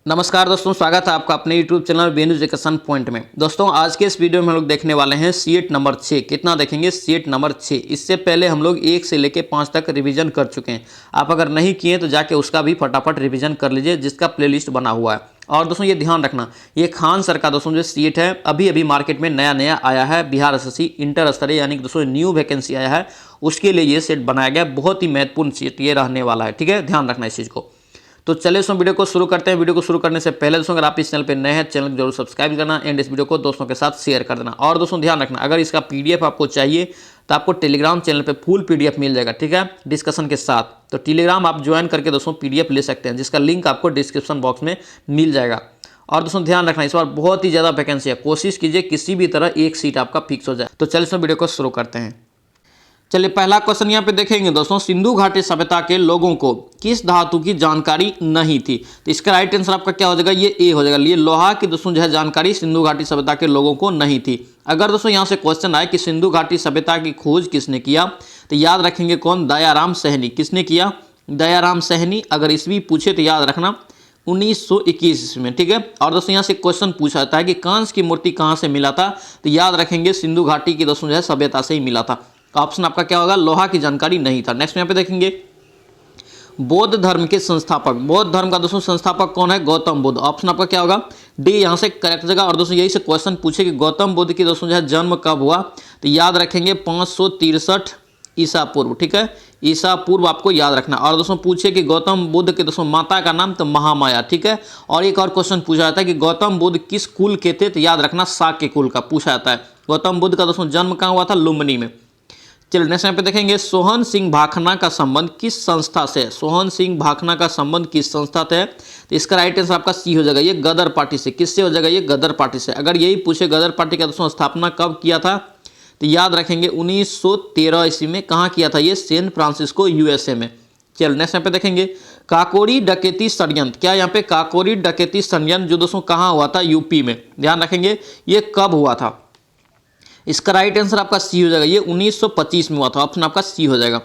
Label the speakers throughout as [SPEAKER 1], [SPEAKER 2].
[SPEAKER 1] नमस्कार दोस्तों, स्वागत है आपका अपने YouTube channel venue education point में। दोस्तों आज के इस वीडियो में हम लोग देखने वाले हैं सीट नंबर 6। कितना देखेंगे? Seat number 6। इससे पहले हम लोग 1 से लेके 5 तक रिवीजन कर चुके हैं। आप अगर नहीं किए तो जाके उसका भी फटाफट रिवीजन कर लीजिए, जिसका प्लेलिस्ट बना हुआ है। और दोस्तों ये ध्यान रखना, ये खान सर का दोस्तों जो सीट है अभी अभी मार्केट में नया आया है, बिहार एसएससी इंटर स्तरीय यानी कि दोस्तों न्यू वैकेंसी आया है, उसके लिए ये सेट बनाया गया। बहुत ही महत्वपूर्ण सीट ये रहने वाला है, ठीक है, ध्यान रखना इस चीज़ को। तो चलिए दोस्तों वीडियो को शुरू करते हैं। वीडियो को शुरू करने से पहले दोस्तों अगर आप इस चैनल पे नए हैं, चैनल को जरूर सब्सक्राइब करना एंड इस वीडियो को दोस्तों के साथ शेयर कर देना। और दोस्तों ध्यान रखना, अगर इसका पीडीएफ आपको चाहिए तो आपको टेलीग्राम चैनल पे फुल पीडीएफ मिल जाएगा, ठीक है, डिस्कशन के साथ। तो टेलीग्राम आप ज्वाइन करके दोस्तों पीडीएफ ले सकते हैं, जिसका लिंक आपको डिस्क्रिप्शन बॉक्स में मिल जाएगा। और दोस्तों ध्यान रखना, इस बार बहुत ही ज़्यादा वैकेंसी है, कोशिश कीजिए किसी भी तरह एक सीट आपका फिक्स हो जाए। तो चलिए दोस्तों वीडियो को शुरू करते हैं। चलिए पहला क्वेश्चन यहाँ पे देखेंगे दोस्तों, सिंधु घाटी सभ्यता के लोगों को किस धातु की जानकारी नहीं थी? तो इसका राइट आंसर आपका क्या हो जाएगा? ये ए हो जाएगा। ये लोहा की दोस्तों जो है जानकारी सिंधु घाटी सभ्यता के लोगों को नहीं थी। अगर दोस्तों यहाँ से क्वेश्चन आए कि सिंधु घाटी सभ्यता की खोज किसने किया, तो याद रखेंगे कौन? दयाराम सहनी। किसने किया? दयाराम सहनी। अगर ईस्वी पूछे तो याद रखना 1921 में, ठीक है। और दोस्तों यहाँ से क्वेश्चन पूछा जाता है कि कांस्य की मूर्ति कहाँ से मिला था, तो याद रखेंगे सिंधु घाटी की दोस्तों जो है सभ्यता से ही मिला था। ऑप्शन आपका क्या होगा? लोहा की जानकारी नहीं था। नेक्स्ट यहाँ पे देखेंगे, बौद्ध धर्म के संस्थापक। बौद्ध धर्म का दोस्तों संस्थापक कौन है? गौतम बुद्ध। ऑप्शन आपका क्या होगा? डी यहाँ से करेक्ट जगह। और दोस्तों यही से क्वेश्चन पूछे कि गौतम बुद्ध की दोस्तों जो है जन्म कब हुआ, तो याद रखेंगे 563 ईसा पूर्व, ठीक है, ईसा पूर्व आपको याद रखना। और दोस्तों पूछे कि गौतम बुद्ध के दोस्तों माता का नाम, तो महामाया, ठीक है। और एक और क्वेश्चन पूछा जाता है कि गौतम बुद्ध किस कुल के थे, तो याद रखना शाक्य कुल का पूछा जाता है। गौतम बुद्ध का दोस्तों जन्म कहाँ हुआ था? लुम्बिनी में। चलिए नेक्स्ट यहाँ पे देखेंगे, सोहन सिंह भाखना का संबंध किस संस्था से है? सोहन सिंह भाखना का संबंध किस संस्था से है? तो इसका राइट आंसर आपका सी हो जाएगा, ये गदर पार्टी से। किससे हो जाएगा? ये गदर पार्टी से। अगर यही पूछे गदर पार्टी का दोस्तों स्थापना कब किया था, तो याद रखेंगे 1913 ईस्वी में। कहाँ किया था? ये सैन फ्रांसिस्को यूएसए में। चलिए नेक्स्ट यहाँ पे देखेंगे, काकोरी डकैती षड्यंत्र। क्या यहाँ पे काकोरी डकैती षड्यंत्र जो दोस्तों कहाँ हुआ था? यूपी में। ध्यान रखेंगे ये कब हुआ था? इसका राइट आंसर आपका सी हो जाएगा, ये 1925 में हुआ था। ऑप्शन आपका सी हो जाएगा।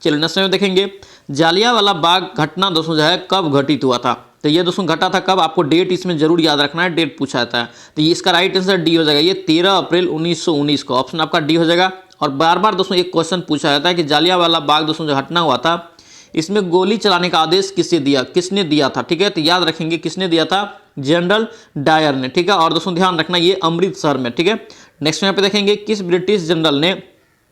[SPEAKER 1] चलिए नेक्स्ट में देखेंगे, जालियांवाला बाग घटना दोस्तों जो है कब घटित हुआ था? तो ये दोस्तों घटा था कब? आपको डेट इसमें जरूर याद रखना है, डेट पूछा जाता है। तो ये इसका राइट आंसर डी हो जाएगा, ये 13 अप्रैल 1919 को। ऑप्शन आपका डी हो जाएगा। और बार बार दोस्तों एक क्वेश्चन पूछा जाता है कि जालियांवाला बाग दोस्तों जो घटना हुआ था, इसमें गोली चलाने का आदेश किसने दिया था, ठीक है। तो याद रखेंगे किसने दिया था? जनरल डायर ने, ठीक है। और दोस्तों ध्यान रखना ये अमृतसर में, ठीक है। नेक्स्ट यहाँ पे देखेंगे, किस ब्रिटिश जनरल ने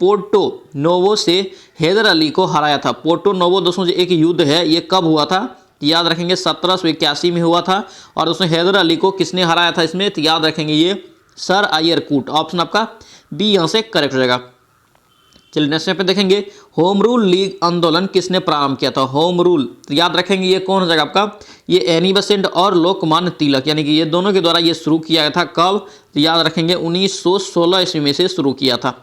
[SPEAKER 1] पोर्टो नोवो से हैदर अली को हराया था? पोर्टो नोवो दोस्तों जो एक युद्ध है, ये कब हुआ था? याद रखेंगे 1781 में हुआ था। और दोस्तों हैदर अली को किसने हराया था इसमें? तो याद रखेंगे ये सर आयर कूट। ऑप्शन आपका बी यहाँ से करेक्ट हो जाएगा। चलिए नेक्स्ट यहाँ पे देखेंगे, होम रूल लीग आंदोलन किसने प्रारंभ किया था? होम रूल, तो याद रखेंगे ये कौन हो जाएगा आपका? ये एनी बेसेंट और लोकमान्य तिलक, यानी कि ये दोनों के द्वारा ये शुरू किया गया था। कब? तो याद रखेंगे 1916 ईस्वी में से शुरू किया था।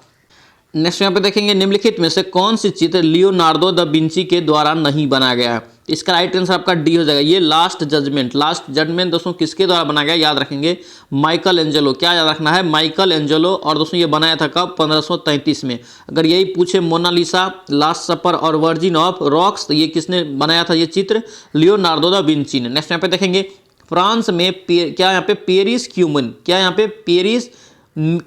[SPEAKER 1] नेक्स्ट यहाँ पे देखेंगे, निम्नलिखित में से कौन सी चित्र लियोनार्डो द विंची के द्वारा नहीं बनाया गया है? इसका राइट आंसर आपका डी हो जाएगा, ये लास्ट जजमेंट। लास्ट जजमेंट दोस्तों किसके द्वारा बनाया गया? याद रखेंगे माइकल एंजेलो। क्या याद रखना है? Michael Angelo. और दोस्तों ये बनाया था कब? 1533 में। अगर यही पूछे मोनालिसा, लास्ट सपर और वर्जिन ऑफ रॉक्स, तो ये किसने बनाया था ये चित्र? लियोनार्डो द विंची ने। नेक्स्ट यहाँ पे देखेंगे, फ्रांस में क्या यहाँ पे पेरिस क्यूमन, क्या यहाँ पे पेरिस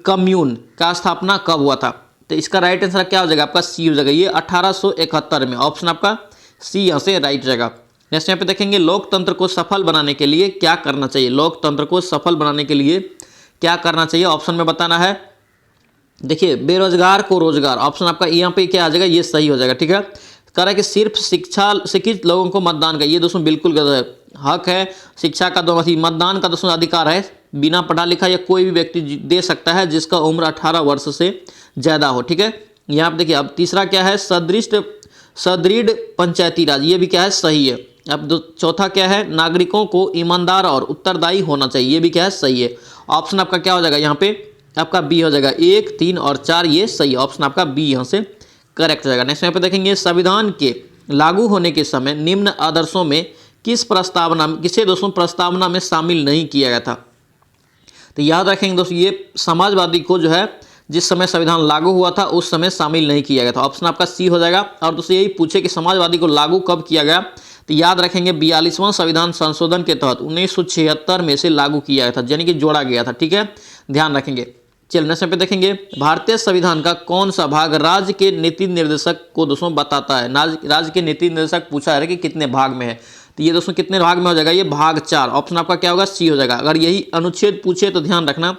[SPEAKER 1] कम्यून का स्थापना कब हुआ था? तो इसका राइट आंसर क्या हो जाएगा? आपका सी हो जाएगा, ये 1871 में। ऑप्शन आपका सी यहाँ से राइट जाएगा। नेक्स्ट यहाँ पे देखेंगे, लोकतंत्र को सफल बनाने के लिए क्या करना चाहिए? लोकतंत्र को सफल बनाने के लिए क्या करना चाहिए? ऑप्शन में बताना है। देखिए, बेरोजगार को रोजगार। ऑप्शन आपका यहाँ पे क्या आ जाएगा? ये सही हो जाएगा, ठीक है। कह रहा है कि सिर्फ शिक्षित लोगों को मतदान का, ये दोस्तों बिल्कुल गलत है। हक है शिक्षा का, मतदान का दोस्तों अधिकार है, बिना पढ़ा लिखा या कोई भी व्यक्ति दे सकता है जिसका उम्र 18 वर्ष से ज़्यादा हो, ठीक है। यहाँ पे देखिए, अब तीसरा क्या है? सदृढ़ पंचायती राज, ये भी क्या है? सही है। अब चौथा क्या है? नागरिकों को ईमानदार और उत्तरदायी होना चाहिए, ये भी क्या है? सही है। ऑप्शन आपका क्या हो जाएगा? यहाँ पे आपका बी हो जाएगा, 1, 3 और 4 ये सही है। ऑप्शन आपका बी यहाँ से करेक्ट हो जाएगा। नेक्स्ट यहाँ पे देखेंगे, संविधान के लागू होने के समय निम्न आदर्शों में किसे दोस्तों प्रस्तावना में शामिल नहीं किया गया था? तो याद रखेंगे दोस्तों, ये समाजवादी को जो है जिस समय संविधान लागू हुआ था उस समय शामिल नहीं किया गया था। ऑप्शन आपका सी हो जाएगा। और दोस्तों यही पूछे कि समाजवादी को लागू कब किया गया, तो याद रखेंगे 42वां संविधान संशोधन के तहत 1976 में से लागू किया गया था, यानी कि जोड़ा गया था। ठीक है, ध्यान रखेंगे। चलिए नेक्स्ट पे देखेंगे, भारतीय संविधान का कौन सा भाग राज्य के नीति निर्देशक को दोस्तों बताता है। राज्य के नीति निर्देशक पूछा है कि कितने भाग में है, तो ये दोस्तों कितने भाग में हो जाएगा, ये भाग 4। ऑप्शन आपका क्या होगा, सी हो जाएगा। अगर यही अनुच्छेद पूछे तो ध्यान रखना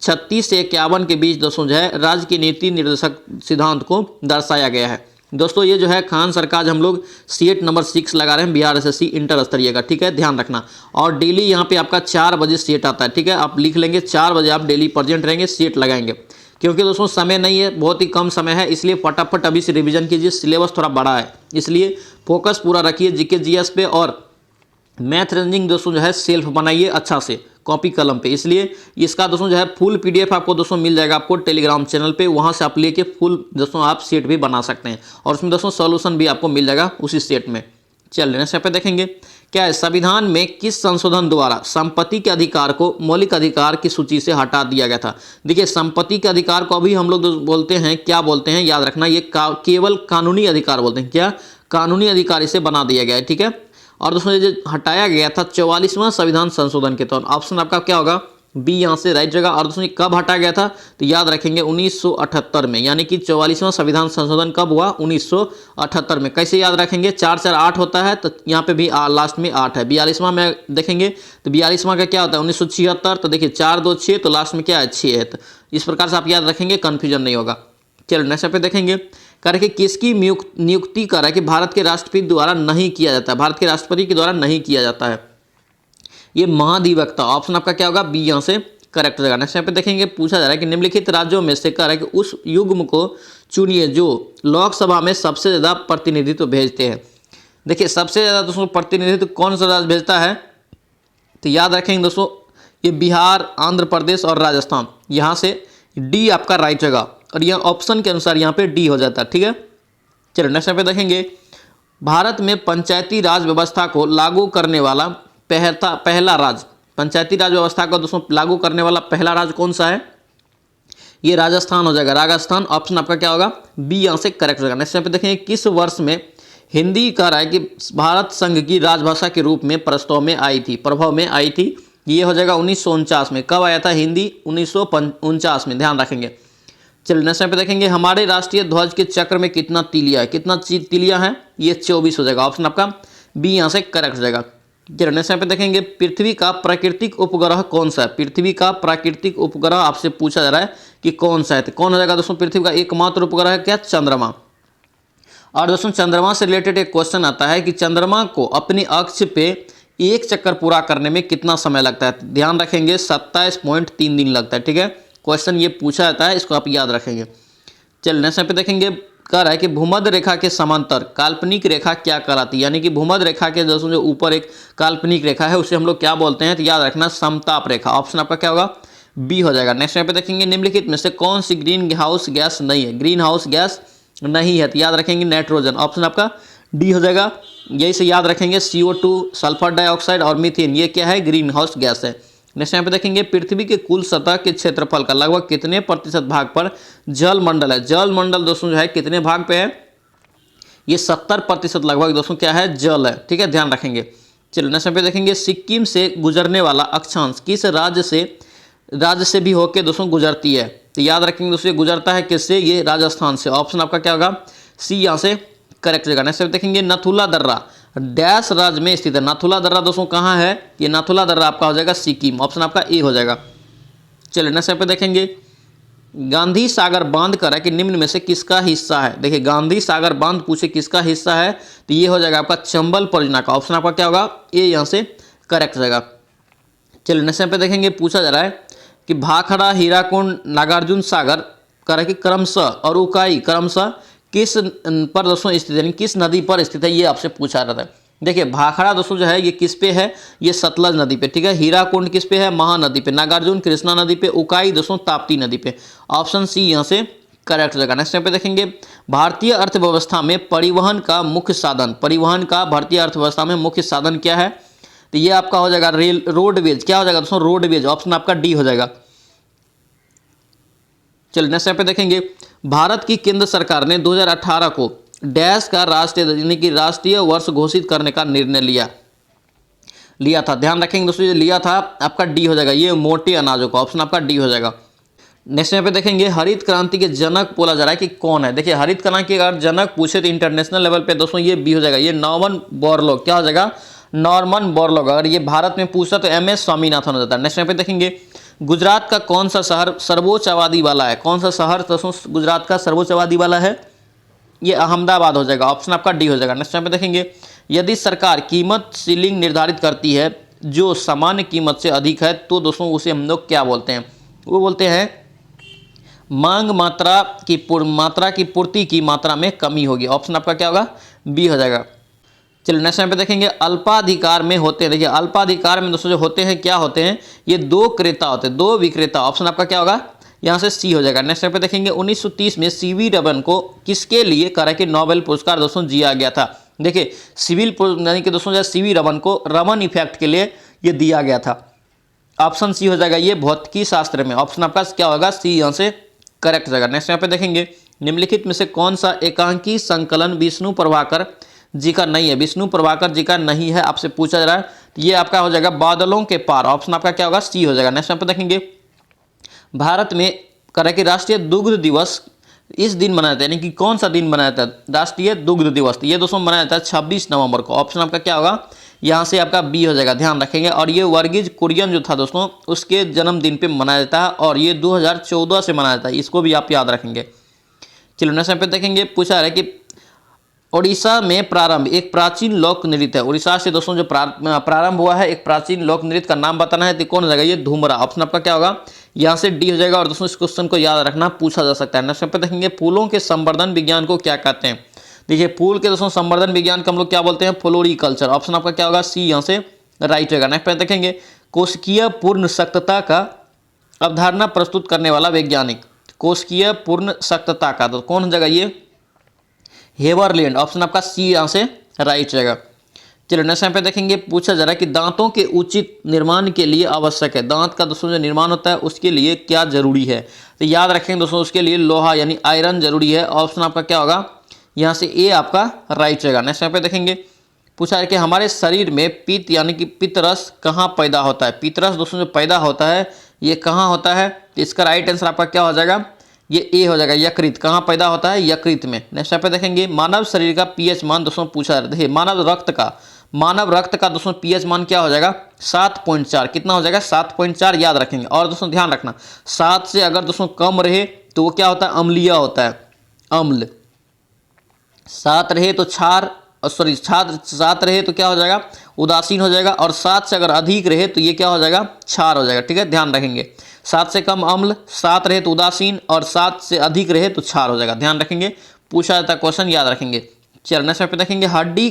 [SPEAKER 1] 36 से 51 के बीच दोस्तों जो है राज्य की नीति निर्देशक सिद्धांत को दर्शाया गया है। दोस्तों ये जो है खान सरकार हम लोग सीएट नंबर 6 लगा रहे हैं बिहार एसएससी इंटर स्तरीय का। ठीक है, ध्यान रखना। और डेली यहाँ पे आपका 4 बजे सीएट आता है। ठीक है, आप लिख लेंगे 4 बजे आप डेली प्रेजेंट रहेंगे, सीएट लगाएंगे। क्योंकि दोस्तों समय नहीं है, बहुत ही कम समय है, इसलिए फटाफट अभी से रिवीजन कीजिए। सिलेबस थोड़ा बड़ा है, इसलिए फोकस पूरा रखिए जीके जीएस पे, और मैथ रीजनिंग दोस्तों जो है सेल्फ बनाइए अच्छा से कॉपी कलम पे। इसलिए इसका दोस्तों जो है फुल पीडीएफ आपको दोस्तों मिल जाएगा आपको टेलीग्राम चैनल पे, वहां से आप लेके फुल दोस्तों आप सेट भी बना सकते हैं, और उसमें दोस्तों सॉल्यूशन भी आपको मिल जाएगा उसी सेट में। चलिए नेक्स्ट पे देखेंगे, क्या है संविधान में किस संशोधन द्वारा संपत्ति के अधिकार को मौलिक अधिकार की सूची से हटा दिया गया था। देखिए संपत्ति के अधिकार को अभी हम लोग बोलते हैं, क्या बोलते हैं याद रखना, ये केवल कानूनी अधिकार बोलते हैं। क्या, कानूनी अधिकार इसे बना दिया गया है। ठीक है, और दोस्तों ये हटाया गया था 44वां संविधान संशोधन के तहत। ऑप्शन आपका क्या होगा, बी यहाँ से राइट जगह। और दोस्तों कब हटाया गया था, तो याद रखेंगे 1978 में, यानी कि 44वां संविधान संशोधन कब हुआ, 1978 में। कैसे याद रखेंगे, 4 4 8 होता है, तो यहाँ पे भी लास्ट में 8 है। 42वां में देखेंगे तो 42वां का क्या होता है 1976, तो देखिए 4 2 6, तो लास्ट में क्या है 6 है। तो इस प्रकार से आप याद रखेंगे, कन्फ्यूजन नहीं होगा। चलो नेक्स्ट पे देखेंगे, कह रहे कि किसकी नियुक्ति कर रहा है कि भारत के राष्ट्रपति द्वारा नहीं किया जाता है, भारत के राष्ट्रपति के द्वारा नहीं किया जाता है, ये महाधिवक्ता। ऑप्शन आपका क्या होगा, बी यहाँ से करेक्ट हो जाएगा। नेक्स्ट पे देखेंगे, पूछा जा रहा है कि निम्नलिखित राज्यों में से कह रहा है कि उस युग्म को चुनिए जो लोकसभा में सबसे ज़्यादा प्रतिनिधित्व भेजते हैं। देखिए सबसे ज़्यादा दोस्तों प्रतिनिधित्व कौन सा राज्य भेजता है, तो याद रखेंगे दोस्तों ये बिहार, आंध्र प्रदेश और राजस्थान। यहाँ से डी आपका राइट जगह, और यह ऑप्शन के अनुसार यहाँ पे डी हो जाता है। ठीक है, चलिए नेक्स्ट पे देखेंगे, भारत में पंचायती राज व्यवस्था को लागू करने वाला पहला राज्य, पंचायती राज व्यवस्था को दोस्तों लागू करने वाला पहला राज्य कौन सा है, ये राजस्थान हो जाएगा, राजस्थान। ऑप्शन आपका क्या होगा, बी यहाँ से करेक्ट हो जाएगा। नेक्स्ट पे देखेंगे, किस वर्ष में हिंदी कह रहा है कि भारत संघ की राजभाषा के रूप में प्रभाव में आई थी, ये हो जाएगा 1949 में। कब आया था हिंदी, 1949 में, ध्यान रखेंगे। चलिए नेक्स्ट पे देखेंगे, हमारे राष्ट्रीय ध्वज के चक्र में कितना तीलिया है, कितना तीलिया है, ये 24 हो जाएगा। ऑप्शन आपका बी यहाँ से करेक्ट हो जाएगा। चलिए नेक्स्ट पे देखेंगे, पृथ्वी का प्राकृतिक उपग्रह कौन सा है, पृथ्वी का प्राकृतिक उपग्रह आपसे पूछा जा रहा है कि कौन सा है, तो कौन हो जाएगा दोस्तों, पृथ्वी का एकमात्र उपग्रह है क्या, चंद्रमा। और दोस्तों चंद्रमा से रिलेटेड एक क्वेश्चन आता है कि चंद्रमा को अपनी अक्ष पे एक चक्कर पूरा करने में कितना समय लगता है, ध्यान रखेंगे 27.3 दिन लगता है। ठीक है, क्वेश्चन ये पूछा जाता है, इसको आप याद रखेंगे। चलिए नेक्स्ट पे देखेंगे, कह रहा है कि भूमध्य रेखा के समांतर काल्पनिक रेखा क्या कहलाती है, यानी कि भूमध्य रेखा के दोस्तों जो ऊपर एक काल्पनिक रेखा है उसे हम लोग क्या बोलते हैं, तो याद रखना समताप रेखा। ऑप्शन आपका क्या होगा, बी हो जाएगा। नेक्स्ट पे देखेंगे, निम्नलिखित में से कौन सी ग्रीन हाउस गैस नहीं है, ग्रीन हाउस गैस नहीं है, तो याद रखेंगे नाइट्रोजन। ऑप्शन आपका डी हो जाएगा। यही से याद रखेंगे CO2, सल्फर डाइऑक्साइड और मीथेन, ये क्या है, ग्रीन हाउस गैस है। नेक्स्ट यहाँ पे देखेंगे, पृथ्वी के कुल सतह के क्षेत्रफल का लगभग कितने प्रतिशत भाग पर जल मंडल है, जल मंडल दोस्तों जो है कितने भाग पे है, ये 70% लगभग दोस्तों क्या है, जल है। ठीक है, ध्यान रखेंगे। चलिए नेक्स्ट पे देखेंगे, सिक्किम से गुजरने वाला अक्षांश किस राज्य से भी होकर दोस्तों गुजरती है, तो याद रखेंगे दोस्तों गुजरता है किससे, ये राजस्थान से। ऑप्शन आपका क्या होगा, सी यहाँ से करेक्ट जगह। नेक्स्ट देखेंगे, नथुला दर्रा डैश राज्य में स्थित है, नाथुला दर्रा दोस्तों कहाँ है, ये नाथुला दर्रा आपका हो जाएगा सिक्किम। ऑप्शन आपका ए हो जाएगा। चलिए नेक्स्ट पे देखेंगे, गांधी सागर बांध कर है कि निम्न में से किसका हिस्सा है, देखिए गांधी सागर बांध पूछे किसका हिस्सा है, तो ये हो जाएगा आपका चंबल परियोजना का। ऑप्शन आपका क्या होगा, ए यहाँ से करेक्ट हो जाएगा। चलिए नेक्स्ट पे देखेंगे, पूछा जा रहा है कि भाखड़ा, हीराकुंड, नागार्जुन सागर कर कि क्रमशः और उकाई क्रमशः किस पर दोस्तों स्थित है, यानी किस नदी पर स्थित है, ये आपसे पूछा रहा था। देखिए भाखड़ा दोस्तों जो है ये किस पे है, ये सतलज नदी पे। ठीक है, हीराकुंड किस पे है, महानदी पे, नागार्जुन कृष्णा नदी पे, उकाई दोस्तों ताप्ती नदी पे। ऑप्शन सी यहाँ से करेक्ट हो जाएगा। नेक्स्ट पे देखेंगे, भारतीय अर्थव्यवस्था में परिवहन का मुख्य साधन, परिवहन का भारतीय अर्थव्यवस्था में मुख्य साधन क्या है, तो ये आपका हो जाएगा रेल, रोडवेज। क्या हो जाएगा दोस्तों, रोडवेज। ऑप्शन आपका डी हो जाएगा। चलिए नेक्स्ट पे देखेंगे, भारत की केंद्र सरकार ने 2018 को डैश का राष्ट्रीय यानी कि राष्ट्रीय वर्ष घोषित करने का निर्णय लिया था। ध्यान रखेंगे दोस्तों, ये लिया था आपका डी हो जाएगा, ये मोटे अनाजों का, ऑप्शन आपका डी हो जाएगा। नेक्स्ट यहाँ पे देखेंगे हरित क्रांति के जनक बोला जा रहा है कि कौन है। देखिए हरित क्रांति के अगर जनक पूछे तो इंटरनेशनल लेवल पे दोस्तों ये बी हो जाएगा, ये नॉर्मन बोरलॉग। क्या हो जाएगा, नॉर्मन बोरलॉग। अगर ये भारत में पूछा तो एम एस स्वामीनाथन हो जाता है। नेक्स्ट यहाँ पे देखेंगे गुजरात का कौन सा शहर सर्वोच्च आबादी वाला है। कौन सा शहर दोस्तों गुजरात का सर्वोच्च आबादी वाला है, ये अहमदाबाद हो जाएगा, ऑप्शन आपका डी हो जाएगा। नेक्स्ट यहाँ पे देखेंगे यदि सरकार कीमत सीलिंग निर्धारित करती है जो सामान्य कीमत से अधिक है तो दोस्तों उसे हम लोग क्या बोलते हैं, वो बोलते हैं मांग मात्रा की पूर्ति की मात्रा में कमी होगी, ऑप्शन आपका क्या होगा, बी हो जाएगा। चलिए नेक्स्ट यहाँ पे देखेंगे अल्पाधिकार में होते हैं। देखिए अल्पाधिकार में दोस्तों जो होते हैं क्या होते हैं, ये दो क्रेता होते हैं, दो विक्रेता, ऑप्शन आपका क्या होगा, यहाँ से सी हो जाएगा। नेक्स्ट यहाँ पे देखेंगे 1930 में सीवी रमन को किसके लिए करा कि नोबेल पुरस्कार दोस्तों दिया गया था। देखिए यानी कि दोस्तों जो सीवी रमन को रमन इफेक्ट के लिए ये दिया गया था, ऑप्शन सी हो जाएगा, ये भौतिकी शास्त्र में, ऑप्शन आपका क्या होगा, सी यहाँ से करेक्ट हो जाएगा। नेक्स्ट यहाँ पे देखेंगे निम्नलिखित में से कौन सा एकांकी संकलन विष्णु प्रभाकर जी का नहीं है। विष्णु प्रभाकर जी का नहीं है, आपसे पूछा जा रहा है, तो ये आपका हो जाएगा बादलों के पार, ऑप्शन आपका क्या होगा, सी हो जाएगा। नेक्स्ट यहाँ पे देखेंगे भारत में करें कि राष्ट्रीय दुग्ध दिवस इस दिन मनाया जाता है, यानी कि कौन सा दिन मनाया जाता है, राष्ट्रीय दुग्ध दिवस, ये दोस्तों मनाया जाता है 26 नवंबर को, ऑप्शन आपका क्या होगा, यहाँ से आपका बी हो जाएगा, ध्यान रखेंगे। और ये वर्गीज कुरियन जो था दोस्तों उसके जन्मदिन पे मनाया जाता है और ये 2014 से मनाया जाता है, इसको भी आप याद रखेंगे। चलिए नेक्स्ट पे देखेंगे पूछा है कि उड़ीसा में प्रारंभ एक प्राचीन लोक नृत्य है। उड़ीसा से दोस्तों जो प्रारंभ हुआ है एक प्राचीन लोक नृत्य का नाम बताना है, तो कौन हो जाएगा, ये धूमरा, ऑप्शन आपका क्या होगा, यहाँ से डी हो जाएगा। और दोस्तों इस क्वेश्चन को याद रखना, पूछा जा सकता है। नेक्स्ट पे देखेंगे फूलों के संवर्धन विज्ञान को क्या कहते हैं। देखिए फूल के दोस्तों संवर्धन विज्ञान को हम लोग क्या बोलते हैं, फ्लोरिकल्चर, ऑप्शन आपका क्या होगा, सी यहाँ से राइट होगा। नेक्स्ट पे देखेंगे कोशिकीय पूर्ण सख्तता का अवधारणा प्रस्तुत करने वाला वैज्ञानिक, कोशिकीय पूर्ण सख्तता का, तो कौन हो जाएगा, ये हेवरलैंड, ऑप्शन आपका सी यहाँ से राइट जाएगा। चलिए नेक्स्ट यहाँ पे देखेंगे पूछा जा रहा है कि दांतों के उचित निर्माण के लिए आवश्यक है, दांत का दोस्तों जो निर्माण होता है उसके लिए क्या जरूरी है, तो याद रखेंगे दोस्तों उसके लिए लोहा यानी आयरन जरूरी है, ऑप्शन आपका क्या होगा, यहाँ से ए आपका राइट जाएगा। नेक्स्ट यहाँ पे देखेंगे पूछा है कि हमारे शरीर में पित्त यानी कि पित्तरस कहाँ पैदा होता है। पित्तरस दोस्तों जो पैदा होता है ये कहाँ होता है, तो इसका राइट आंसर आपका क्या हो जाएगा, ये ए हो जाएगा, यकृत। कहाँ पैदा होता है, यकृत में। नेक्स्ट यहाँ पे देखेंगे मानव शरीर का पीएच मान दोस्तों पूछा है, देखिए मानव रक्त का दोस्तों पीएच मान क्या हो जाएगा, 7.4, कितना हो जाएगा, 7.4 याद रखेंगे। और दोस्तों ध्यान रखना 7 से अगर दोस्तों कम रहे तो वो क्या होता है, अम्लीय होता है, अम्ल। 7 रहे तो सात रहे तो क्या हो जाएगा, उदासीन हो जाएगा। और 7 से अगर अधिक रहे तो ये क्या हो जाएगा, क्षार हो जाएगा, ठीक है, ध्यान रखेंगे। 7 से कम अम्ल, 7 रहे तो उदासीन और 7 से अधिक रहे तो क्षार हो जाएगा, ध्यान रखेंगे, पूछा जाता है क्वेश्चन, याद रखेंगे। चलिए नेक्स्ट पे देखेंगे हड्डी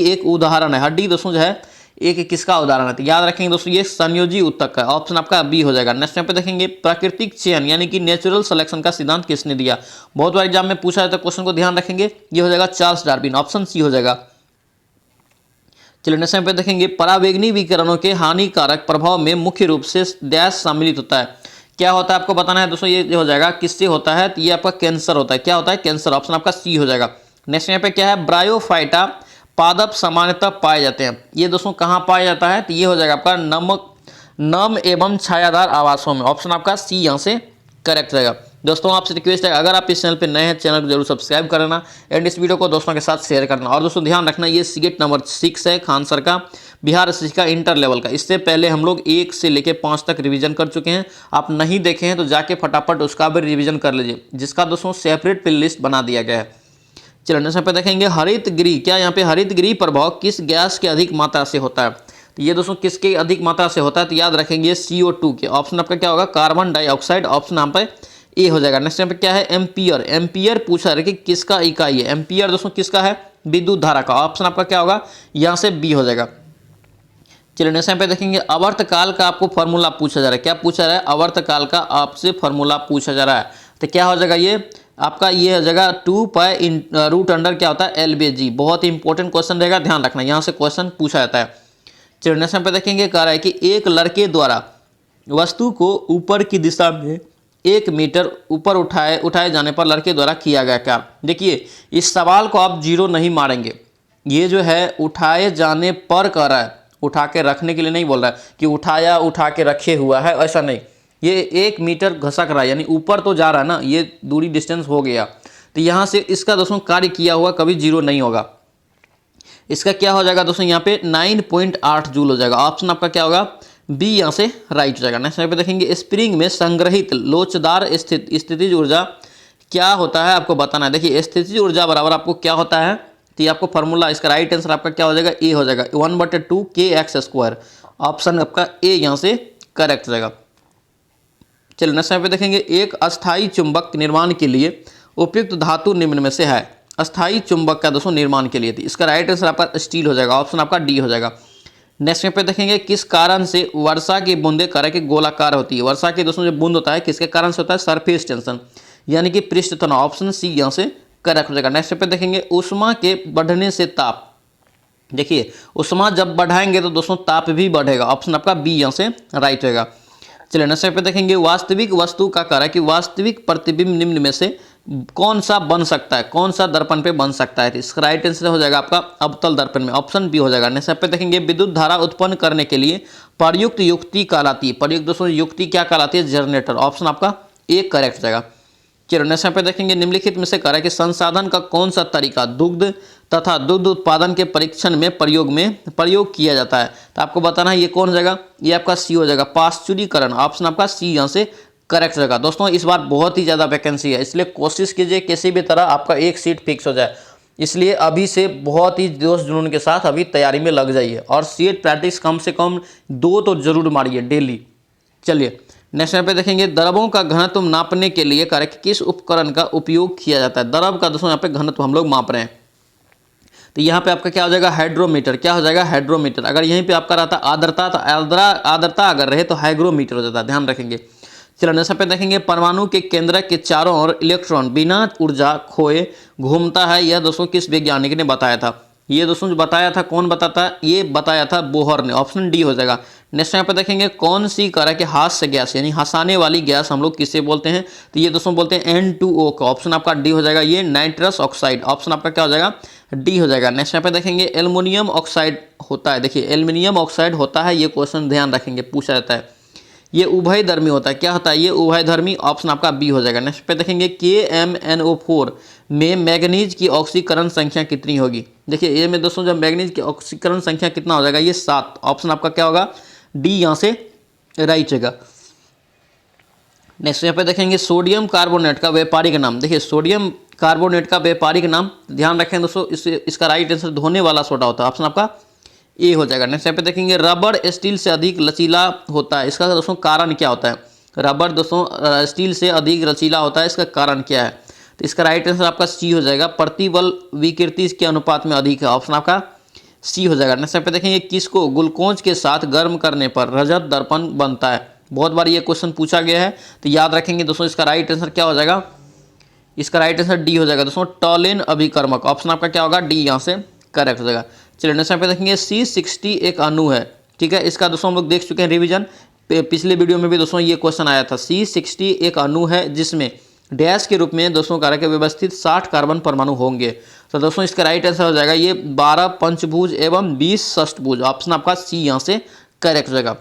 [SPEAKER 1] एक उदाहरण है, हड्डी दोस्तों जो है एक किसका उदाहरण है, तो याद रखेंगे दोस्तों ये संयोजी ऊतक का, ऑप्शन आपका बी हो जाएगा। नेक्स्ट पे देखेंगे प्राकृतिक चयन यानी कि नेचुरल सिलेक्शन का सिद्धांत किसने दिया, बहुत बार एग्जाम में पूछा जाता है, क्वेश्चन को ध्यान रखेंगे, ये हो जाएगा चार्ल्स डार्विन, ऑप्शन सी हो जाएगा। चलिए नेक्स्ट पे देखेंगे पराबैंगनी विकिरणों के हानिकारक प्रभाव में मुख्य रूप से डैश सम्मिलित होता है, क्या होता है आपको बताना है दोस्तों, ये हो जाएगा किससे होता है, तो ये आपका कैंसर होता है, क्या होता है, कैंसर, ऑप्शन आपका सी हो जाएगा। नेक्स्ट यहाँ पे क्या है, ब्रायोफाइटा पादप सामान्यतः पाए जाते हैं, ये दोस्तों कहाँ पाया जाता है, तो ये हो जाएगा आपका नम एवं छायादार आवासों में, ऑप्शन आपका सी यहाँ से करेक्ट रहेगा। दोस्तों आपसे रिक्वेस्ट है अगर आप इस चैनल पे नए हैं चैनल को जरूर सब्सक्राइब करना एंड इस वीडियो को दोस्तों के साथ शेयर करना। और दोस्तों ध्यान रखना ये सीगेट नंबर 6 है खान सर का, बिहार शिक्षा इंटर लेवल का। इससे पहले हम लोग 1 से लेकर 5 तक रिवीजन कर चुके हैं, आप नहीं देखे हैं तो जाके फटाफट उसका भी रिवीजन कर लीजिए, जिसका दोस्तों सेपरेट प्ले लिस्ट बना दिया गया है। चलिए नेक्स्ट पे देखेंगे हरित गृह, क्या यहाँ पे हरित गृह प्रभाव किस गैस के अधिक मात्रा से होता है, तो ये दोस्तों किसके अधिक मात्रा से होता है, तो याद रखेंगे CO2 के, ऑप्शन आपका क्या होगा, कार्बन डाइऑक्साइड, ऑप्शन यहाँ पे ए हो जाएगा। नेक्स्ट यहाँ पे क्या है, एम्पियर, एम्पियर पूछा है कि किसका इकाई है, एम्पियर दोस्तों किसका है, विद्युत धारा का, ऑप्शन आपका क्या होगा, यहाँ से बी हो जाएगा। चलिए नेक्स्ट यहाँ पे देखेंगे आवर्तकाल का आपको फॉर्मूला पूछा जा रहा है, क्या पूछा जा रहा है, आवर्तकाल का आपसे फॉर्मूला पूछा जा रहा है, तो क्या हो जाएगा ये आपका, ये हो जाएगा 2 पाई रूट अंडर क्या होता है LBG, बहुत ही इंपॉर्टेंट क्वेश्चन रहेगा, ध्यान रखना, यहाँ से क्वेश्चन पूछा जाता है। चलिए नेक्स्ट पे देखेंगे कह रहा है कि एक लड़के द्वारा वस्तु को ऊपर की दिशा में 1 मीटर ऊपर उठाए जाने पर लड़के द्वारा किया गया क्या। देखिए इस सवाल को आप जीरो नहीं मारेंगे, ये जो है उठाए जाने पर कह रहा है, उठा के रखने के लिए नहीं बोल रहा है कि उठाया उठा के रखे हुआ है, ऐसा नहीं। ये 1 मीटर घसक रहा है यानी ऊपर तो जा रहा है ना, ये दूरी डिस्टेंस हो गया। तो यहाँ से इसका दोस्तों कार्य किया हुआ कभी जीरो नहीं होगा। इसका क्या हो जाएगा दोस्तों, यहाँ पे 9.8 जूल हो जाएगा। ऑप्शन आपका क्या होगा, बी यहाँ से राइट हो जाएगा। नेक्स्ट पे देखेंगे स्प्रिंग में संग्रहित लोचदार स्थितिज ऊर्जा क्या होता है, आपको बताना है। देखिए स्थितिज ऊर्जा बराबर आपको क्या होता है, तो ये आपको फॉर्मूला, इसका राइट आंसर आपका क्या हो जाएगा, ए हो जाएगा, 1/2 kx²। ऑप्शन आपका ए यहाँ से करेक्ट हो जाएगा। चलिए नेक्स्ट पे देखेंगे एक अस्थायी चुंबक निर्माण के लिए उपयुक्त धातु निम्न में से है। अस्थायी चुंबक का दोस्तों निर्माण के लिए थी, इसका राइट आंसर आपका स्टील हो जाएगा। ऑप्शन आपका डी हो जाएगा। नेक्स्ट पे देखेंगे किस कारण से वर्षा की बूंदें करे के गोलाकार होती है। वर्षा की दोस्तों जो बूंद होता है किसके कारण से होता है, सरफेस टेंशन यानी कि पृष्ठ तनाव। ऑप्शन सी यहाँ से करेक्ट हो जाएगा। नेक्स्ट पे देखेंगे ऊष्मा के बढ़ने से ताप। देखिए ऊष्मा जब बढ़ाएंगे तो दोस्तों ताप भी बढ़ेगा। ऑप्शन आपका बी यहाँ से राइट होगा। चलिए नेक्स्ट पे देखेंगे वास्तविक वस्तु का कार्य कि वास्तविक प्रतिबिंब निम्न में से कौन सा बन सकता है, कौन सा दर्पण पे बन सकता है। इसका राइट आंसर हो जाएगा आपका अवतल दर्पण में। ऑप्शन बी हो जाएगा। नेक्स्ट पे देखेंगे विद्युत धारा उत्पन्न करने के लिए प्रयुक्त युक्ति कहलाती है। प्रयुक्त दोस्तों युक्ति क्या कहलाती है, जनरेटर। ऑप्शन आपका ए करेक्ट हो जाएगा। चलो नेक्स्ट पे देखेंगे निम्नलिखित में से कह रहा है कि संसाधन का कौन सा तरीका दुग्ध तथा दुग्ध उत्पादन के परीक्षण में प्रयोग किया जाता है। तो आपको बताना है ये कौन हो जाएगा, ये आपका सी हो जाएगा, पाश्चुरीकरण। ऑप्शन आपका सी यहाँ से करेक्ट हो जाएगा। दोस्तों इस बार बहुत ही ज़्यादा वैकेंसी है, इसलिए कोशिश कीजिए किसी भी तरह आपका एक सीट फिक्स हो जाए। इसलिए अभी से बहुत ही जोश जुनून के साथ अभी तैयारी में लग जाइए और सीट प्रैक्टिस कम से कम 2 तो जरूर मारिए डेली। चलिए नेक्स्ट पे देखेंगे द्रवों का घनत्व नापने के लिए करेक्ट किस उपकरण का उपयोग किया जाता है। द्रव का दोस्तों यहाँ पे घनत्व हम लोग माप रहे हैं, तो यहाँ पे आपका क्या हो जाएगा, हाइड्रोमीटर। क्या हो जाएगा, हाइड्रोमीटर। अगर यहीं पे आपका रहता आर्द्रता, तो आर्द्रता अगर रहे तो हाइग्रोमीटर हो जाता है, ध्यान रखेंगे। चलो नेक्स्ट पे देखेंगे परमाणु के केंद्र के चारों ओर इलेक्ट्रॉन बिना ऊर्जा खोए घूमता है। यह दोस्तों किस वैज्ञानिक ने बताया था। ये दोस्तों जो बताया था, कौन बताता है, ये बताया था बोहर ने। ऑप्शन डी हो जाएगा। नेक्स्ट यहाँ पे देखेंगे कौन सी तरह के हास्य गैस यानी हंसाने वाली गैस हम लोग किसे बोलते हैं, तो ये दोस्तों बोलते हैं N2O का। ऑप्शन आपका डी हो जाएगा, ये नाइट्रस ऑक्साइड। ऑप्शन आपका क्या हो जाएगा, डी हो जाएगा। नेक्स्ट यहाँ पे देखेंगे एल्युमिनियम ऑक्साइड होता है। देखिए एल्युमिनियम ऑक्साइड होता है, ये क्वेश्चन ध्यान रखेंगे, पूछा जाता है। ये उभयधर्मी होता है। क्या होता है, ये उभयधर्मी। ऑप्शन आपका बी हो जाएगा। नेक्स्ट पे देखेंगे KMnO4 में मैग्नीज की ऑक्सीकरण संख्या कितनी होगी। देखिए ये में दोस्तों जब मैग्नीज की ऑक्सीकरण संख्या कितना हो जाएगा, ये 7। ऑप्शन आपका क्या होगा, डी यहाँ से राइट होगा। नेक्स्ट यहाँ पे देखेंगे सोडियम कार्बोनेट का व्यापारिक नाम। देखिए सोडियम कार्बोनेट का व्यापारिक नाम ध्यान रखें दोस्तों, इसका राइट आंसर धोने वाला सोडा होता है। ऑप्शन आपका ए हो जाएगा। नेक्स्ट यहाँ पे देखेंगे रबड़ स्टील से अधिक लचीला होता है। इसका दोस्तों कारण क्या होता है, रबड़ दोस्तों स्टील से अधिक लचीला होता है, इसका कारण क्या है। तो इसका राइट आंसर आपका सी हो जाएगा, प्रतिबल विकृति के अनुपात में अधिक है। ऑप्शन आपका सी हो जाएगा। नेक्स्ट पे देखेंगे किसको ग्लूकोज के साथ गर्म करने पर रजत दर्पण बनता है। बहुत बार ये क्वेश्चन पूछा गया है, तो याद रखेंगे दोस्तों इसका राइट आंसर क्या हो जाएगा, इसका राइट आंसर डी हो जाएगा दोस्तों, टॉलिन अभिकर्मक। ऑप्शन आपका क्या होगा, डी यहाँ से करेक्ट हो जाएगा। चलिए नेक्स्ट पे देखेंगे C60 एक अणु है, ठीक है। इसका दोस्तों हम लोग देख चुके हैं रिवीजन, पिछले वीडियो में भी दोस्तों ये क्वेश्चन आया था। C60 एक अणु है जिसमें डैश के रूप में दोस्तों कार्य के व्यवस्थित 60 कार्बन परमाणु होंगे। तो दोस्तों इसका राइट आंसर हो जाएगा ये 12 पंचभुज एवं 20 षष्ठभुज। ऑप्शन आपका सी यहाँ से करेक्ट हो जाएगा।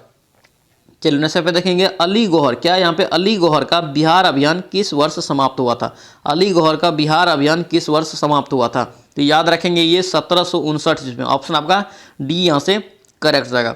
[SPEAKER 1] चलिए नेक्स्ट पे देखेंगे अली गौहर। क्या यहाँ पे अली गौहर का बिहार अभियान किस वर्ष समाप्त हुआ था। अली गौहर का बिहार अभियान किस वर्ष समाप्त हुआ था, तो याद रखेंगे ये 1759 में। ऑप्शन आपका डी यहाँ से करेक्ट हो जाएगा।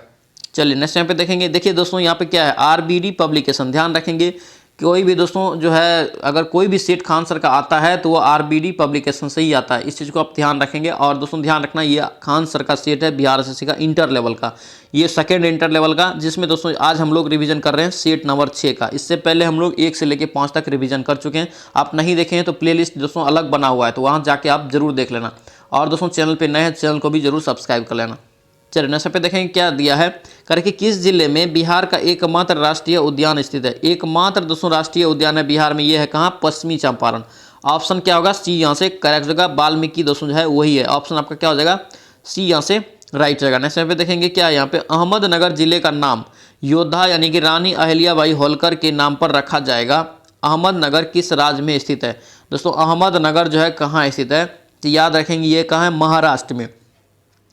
[SPEAKER 1] चलिए नेक्स्ट यहाँ पे देखेंगे, देखिए दोस्तों यहाँ पे क्या है, RBD पब्लिकेशन। ध्यान रखेंगे कोई भी दोस्तों जो है अगर कोई भी सेट खान सर का आता है तो वो RBD पब्लिकेशन से ही आता है, इस चीज़ को आप ध्यान रखेंगे। और दोस्तों ध्यान रखना ये खान सर का सेट है बिहार एसएससी का इंटर लेवल का, ये सेकेंड इंटर लेवल का, जिसमें दोस्तों आज हम लोग रिवीजन कर रहे हैं सेट नंबर 6 का। इससे पहले हम लोग 1 से लेकर 5 तक रिवीजन कर चुके हैं। आप नहीं देखे हैं तो प्लेलिस्ट दोस्तों अलग बना हुआ है, तो वहाँ जाके आप जरूर देख लेना। और दोस्तों चैनल पर नए हैं, चैनल को भी जरूर सब्सक्राइब कर लेना। चलिए नेक्स्ट पे देखेंगे क्या दिया है, करके किस जिले में बिहार का एकमात्र राष्ट्रीय उद्यान स्थित है। एकमात्र दोस्तों राष्ट्रीय उद्यान है बिहार में, ये है कहाँ, पश्चिमी चंपारण। ऑप्शन क्या होगा, सी यहाँ से करेक्ट होगा। वाल्मीकि दोस्तों जो है वही है। ऑप्शन आपका क्या हो जाएगा, सी यहाँ से राइट जाएगा। नेक्स्ट पे देखेंगे क्या है यहाँ पे, अहमदनगर जिले का नाम योद्धा यानी कि रानी अहिल्याबाई होलकर के नाम पर रखा जाएगा। अहमदनगर किस राज्य में स्थित है? दोस्तों अहमदनगर जो है कहाँ स्थित है, तो याद रखेंगे ये कहाँ है, महाराष्ट्र में।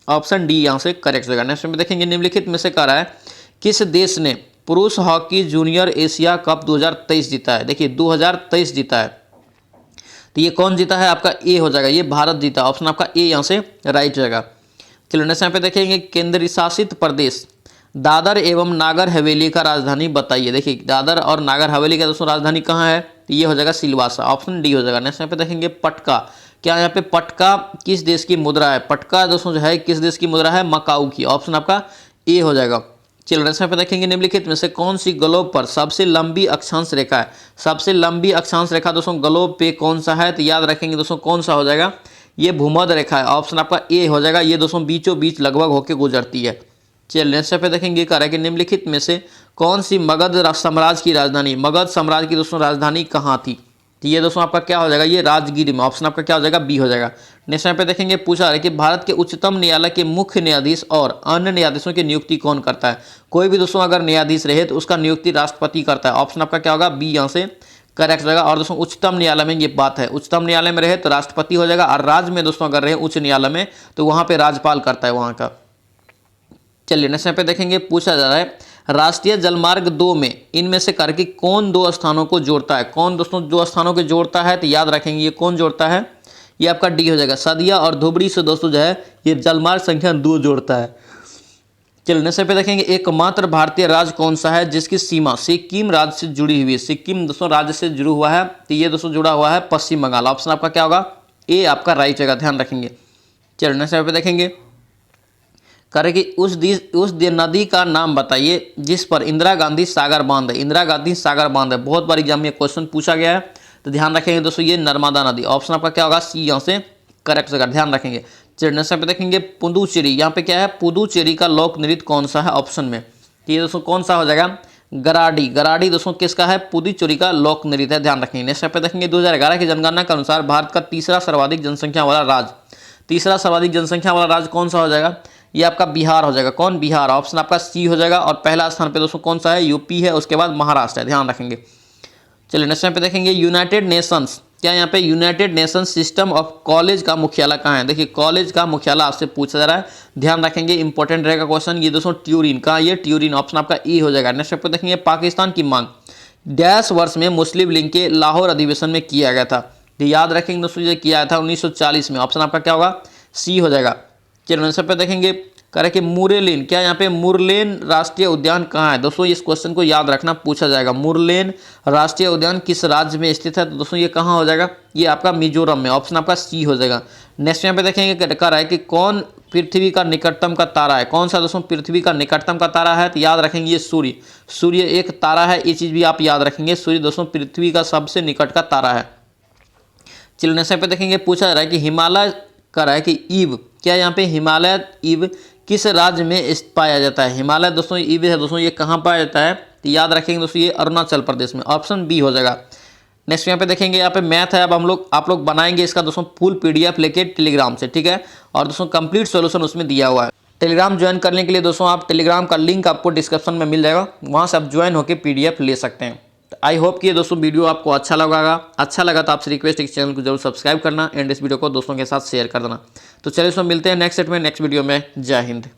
[SPEAKER 1] ऑप्शन डी यहाँ से करेक्ट होगा। नेक्स्ट में देखेंगे निम्नलिखित में से कह रहा है किस देश ने पुरुष हॉकी जूनियर एशिया कप 2023 जीता है? देखिए 2023 जीता है, तो ये कौन जीता है? आपका ए हो जाएगा, ये भारत जीता। ऑप्शन आपका ए यहाँ से राइट हो जाएगा। चलो नेक्स्ट यहाँ पे देखेंगे केंद्र शासित प्रदेश दादर एवं नागर हवेली का राजधानी बताइए। देखिए दादर और नागर हवेली का दोस्तों राजधानी कहाँ है, तो ये हो जाएगा सिलवासा। ऑप्शन डी हो जाएगा। नेक्स्ट यहाँ पे देखेंगे पटका, क्या यहाँ पे पटका किस देश की मुद्रा है? पटका दोस्तों जो है किस देश की मुद्रा है? मकाऊ की। ऑप्शन आपका ए हो जाएगा। चलो नेक्स्ट यहाँ पे देखेंगे निम्नलिखित में से कौन सी ग्लोब पर सबसे लंबी अक्षांश रेखा है? सबसे लंबी अक्षांश रेखा दोस्तों ग्लोब पे कौन सा है, तो याद रखेंगे दोस्तों कौन सा हो जाएगा, ये भूमध्य रेखा है। ऑप्शन आपका ए हो जाएगा, ये दोस्तों बीचों बीच लगभग होकर गुजरती है। चलिए नेक्स्ट पे देखेंगे कह रहा है कि निम्नलिखित में से कौन सी मगध साम्राज्य की राजधानी, मगध साम्राज्य की दोस्तों राजधानी कहाँ थी? तो ये दोस्तों आपका क्या हो जाएगा, ये राजगीर में। ऑप्शन आपका क्या हो जाएगा, बी हो जाएगा। नेक्स्ट यहाँ पे देखेंगे पूछा है कि भारत के उच्चतम न्यायालय के मुख्य न्यायाधीश और अन्य न्यायाधीशों की नियुक्ति कौन करता है? कोई भी दोस्तों अगर न्यायाधीश रहे तो उसका नियुक्ति राष्ट्रपति करता है। ऑप्शन आपका क्या होगा, बी यहाँ से करेक्ट हो जाएगा। और दोस्तों उच्चतम न्यायालय में ये बात है, उच्चतम न्यायालय में रहे तो राष्ट्रपति हो जाएगा, और राज्य में दोस्तों अगर रहे उच्च न्यायालय में तो वहाँ पे राज्यपाल करता है वहाँ का। चलिए नेक्स्ट यहाँ पे देखेंगे पूछा जा रहा है राष्ट्रीय जलमार्ग 2 में इनमें से करके कौन दो स्थानों को जोड़ता है? कौन दोस्तों दो स्थानों को जोड़ता है, तो याद रखेंगे ये कौन जोड़ता है, ये आपका डी हो जाएगा। सदिया और धुबरी से दोस्तों जो है ये जलमार्ग संख्या 2 जोड़ता है। चलिए नेक्स्ट पे देखेंगे एकमात्र भारतीय राज्य कौन सा है जिसकी सीमा सिक्किम राज्य से जुड़ी हुई है? सिक्किम दोस्तों राज्य से जुड़ा हुआ है, तो ये दोस्तों जुड़ा हुआ है पश्चिम बंगाल। ऑप्शन आपका क्या होगा, ए आपका राइट होगा, ध्यान रखेंगे। चलिए नेक्स्ट पे देखेंगे करे कि उस नदी का नाम बताइए जिस पर इंदिरा गांधी सागर बांध है। इंदिरा गांधी सागर बांध है, बहुत बार एग्जाम में क्वेश्चन पूछा गया है, तो ध्यान रखेंगे दोस्तों ये नर्मदा नदी। ऑप्शन आपका क्या होगा, सी यहाँ से करेक्ट होगा, ध्यान रखेंगे। नेक्स्ट पे देखेंगे पुदुचेरी, यहाँ पे क्या है, पुदुचेरी का लोक नृत्य कौन सा है? ऑप्शन में तो ये दोस्तों कौन सा हो जाएगा, गराडी। गराडी दोस्तों किसका है, पुदुचेरी का लोक नृत्य है, ध्यान रखेंगे। नेक्स्ट पे देखेंगे 2011 की जनगणना के अनुसार भारत का तीसरा सर्वाधिक जनसंख्या वाला राज्य, तीसरा सर्वाधिक जनसंख्या वाला राज्य कौन सा हो जाएगा, ये आपका बिहार हो जाएगा। कौन, बिहार। ऑप्शन आपका सी हो जाएगा। और पहला स्थान पे दोस्तों कौन सा है, यूपी है, उसके बाद महाराष्ट्र है, ध्यान रखेंगे। चलिए नेक्स्ट पे देखेंगे यूनाइटेड नेशंस, क्या यहाँ पे United Nations system of college का मुख्यालय कहाँ है? देखिए कॉलेज का मुख्यालय आपसे पूछा जा रहा है, ध्यान रखेंगे, इंपॉर्टेंट रहेगा क्वेश्चन। ये दोस्तों ट्यूरिन का, ये ट्यूरिन। ऑप्शन आपका ई हो जाएगा। नेक्स्ट पे देखेंगे पाकिस्तान की मांग डैश वर्ष में मुस्लिम लीग के लाहौर अधिवेशन में किया गया था? याद रखेंगे दोस्तों ये किया था 1940 में। ऑप्शन आपका क्या होगा, सी हो जाएगा। चलिए नेक्स्ट पे देखेंगे करें कि मुरलेन, क्या यहाँ पे मुरलेन राष्ट्रीय उद्यान कहाँ है? दोस्तों इस क्वेश्चन को याद रखना, पूछा जाएगा। मुरलेन राष्ट्रीय उद्यान किस राज्य में स्थित है? तो दोस्तों ये कहाँ हो जाएगा, ये आपका मिजोरम में। ऑप्शन आपका सी हो जाएगा। नेक्स्ट यहाँ पे देखेंगे कह रहा है कि कौन पृथ्वी का निकटतम का तारा है? कौन सा दोस्तों पृथ्वी का निकटतम का तारा है? तो याद रखेंगे ये सूर्य। सूर्य एक तारा है, ये चीज़ भी आप याद रखेंगे। सूर्य दोस्तों पृथ्वी का सबसे निकट का तारा है। चलिए नेक्स्ट पे देखेंगे पूछा जा रहा है कि हिमालय का रहा है कि ईव, क्या यहाँ पे हिमालय ईव किस राज्य में पाया जाता है? हिमालय दोस्तों ईव है दोस्तों, ये कहाँ पाया जाता है? तो याद रखेंगे दोस्तों ये अरुणाचल प्रदेश में। ऑप्शन बी हो जाएगा। नेक्स्ट यहाँ पे देखेंगे, यहाँ पे मैथ है, अब आप लोग बनाएंगे इसका दोस्तों फुल PDF लेके टेलीग्राम से, ठीक है। और दोस्तों कंप्लीट सॉल्यूशन उसमें दिया हुआ है। टेलीग्राम ज्वाइन करने के लिए दोस्तों आप टेलीग्राम का लिंक आपको डिस्क्रिप्शन में मिल जाएगा, वहाँ से आप ज्वाइन होकर PDF ले सकते हैं। आई होप कि ये दोस्तों वीडियो आपको अच्छा लगा तो आपसे रिक्वेस्ट है कि चैनल को जरूर सब्सक्राइब करना एंड इस वीडियो को दोस्तों के साथ शेयर कर देना। तो चलिए दोस्तों मिलते हैं नेक्स्ट सेट में, नेक्स्ट वीडियो में। जय हिंद।